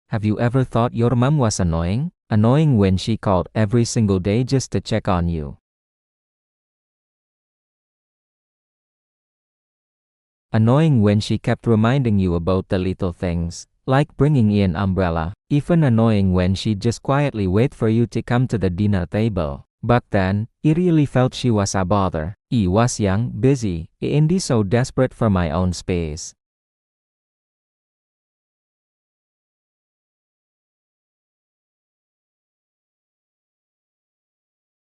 Have you ever thought your mom was annoying? Annoying when she called every single day just to check on you. Annoying when she kept reminding you about the little things, like bringing in an umbrella. Even annoying when she'd just quietly wait for you to come to the dinner table. Back then, I really felt she was a bother. I was young, busy, and so desperate for my own space.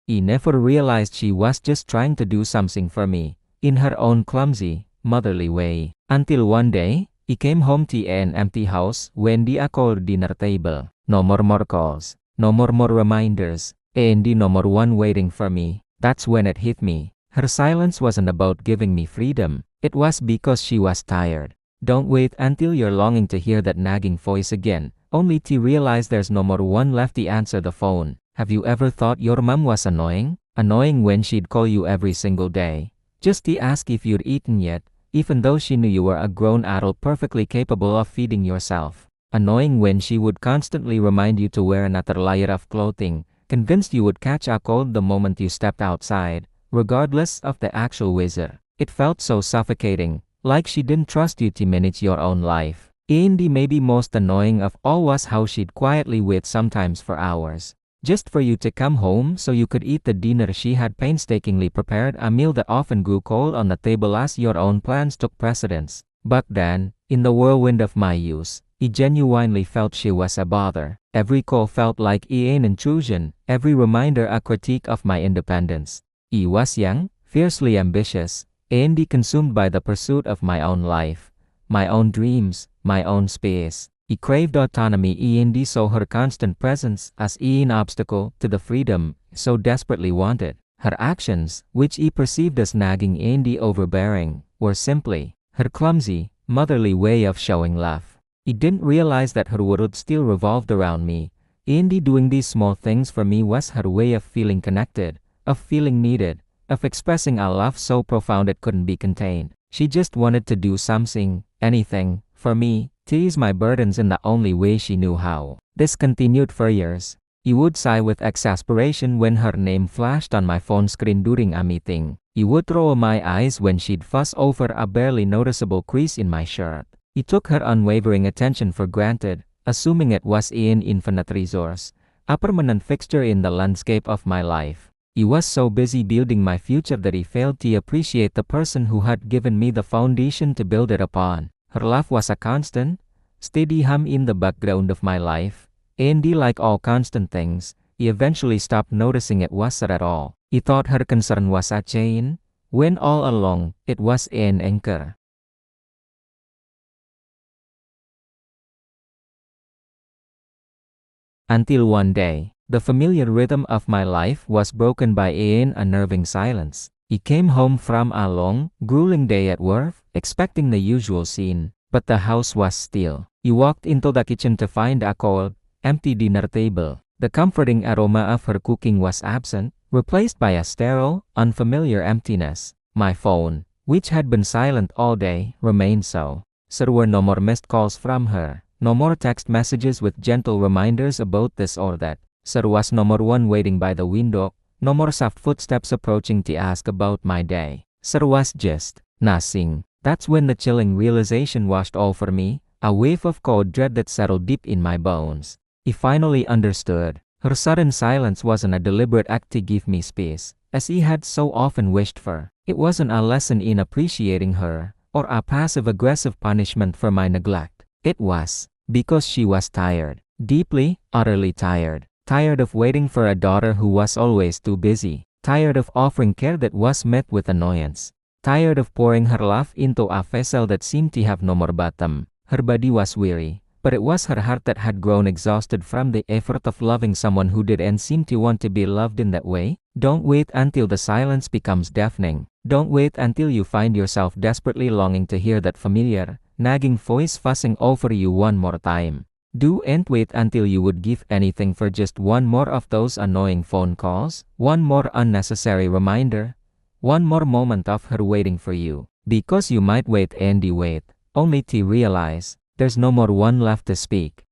I never realized she was just trying to do something for me, in her own clumsy, motherly way. Until one day, I came home to an empty house when I called dinner table. No more calls, no more reminders, and no more one waiting for me. That's when it hit me. Her silence wasn't about giving me freedom, it was because she was tired. Don't wait until you're longing to hear that nagging voice again, only to realize there's no more one left to answer the phone. Have you ever thought your mom was annoying? Annoying when she'd call you every single day, just to ask if you'd eaten yet, even though she knew you were a grown adult perfectly capable of feeding yourself. Annoying when she would constantly remind you to wear another layer of clothing, convinced you would catch a cold the moment you stepped outside, regardless of the actual weather. It felt so suffocating, like she didn't trust you to manage your own life. And maybe most annoying of all was how she'd quietly wait sometimes for hours, just for you to come home so you could eat the dinner she had painstakingly prepared, a meal that often grew cold on the table as your own plans took precedence. Back then, in the whirlwind of my youth, I genuinely felt she was a bother. Every call felt like an intrusion, every reminder a critique of my independence. I was young, fiercely ambitious, and consumed by the pursuit of my own life, my own dreams, my own space. I craved autonomy and saw her constant presence as an obstacle to the freedom so desperately wanted. Her actions, which I perceived as nagging and overbearing, were simply her clumsy, motherly way of showing love. I didn't realize that her world still revolved around me, and doing these small things for me was her way of feeling connected, of feeling needed, of expressing a love so profound it couldn't be contained. She just wanted to do something, anything, for me, to ease my burdens in the only way she knew how. This continued for years. I would sigh with exasperation when her name flashed on my phone screen during a meeting. I would roll my eyes when she'd fuss over a barely noticeable crease in my shirt. I took her unwavering attention for granted, assuming it was an infinite resource, a permanent fixture in the landscape of my life. I was so busy building my future that I failed to appreciate the person who had given me the foundation to build it upon. Her laugh was a constant, steady hum in the background of my life, and like all constant things, I eventually stopped noticing it was her at all. I thought her concern was a chain, when all along, it was an anchor. Until one day, the familiar rhythm of my life was broken by an unnerving silence. I came home from a long, grueling day at work, expecting the usual scene, but the house was still. I walked into the kitchen to find a cold, empty dinner table. The comforting aroma of her cooking was absent, replaced by a sterile, unfamiliar emptiness. My phone, which had been silent all day, remained so. There were no more missed calls from her, no more text messages with gentle reminders about this or that. There was no more one waiting by the window, no more soft footsteps approaching to ask about my day. There was just nothing. That's when the chilling realization washed over me, a wave of cold dread that settled deep in my bones. I finally understood. Her sudden silence wasn't a deliberate act to give me space, as I had so often wished for. It wasn't a lesson in appreciating her, or a passive-aggressive punishment for my neglect. It was because she was tired, deeply, utterly tired. Tired of waiting for a daughter who was always too busy. Tired of offering care that was met with annoyance. Tired of pouring her love into a vessel that seemed to have no more bottom. Her body was weary, but it was her heart that had grown exhausted from the effort of loving someone who didn't seem to want to be loved in that way. Don't wait until the silence becomes deafening. Don't wait until you find yourself desperately longing to hear that familiar, nagging voice fussing over you one more time. Don't wait until you would give anything for just one more of those annoying phone calls, one more unnecessary reminder, one more moment of her waiting for you. Because you might wait and wait, only to realize there's no more one left to speak.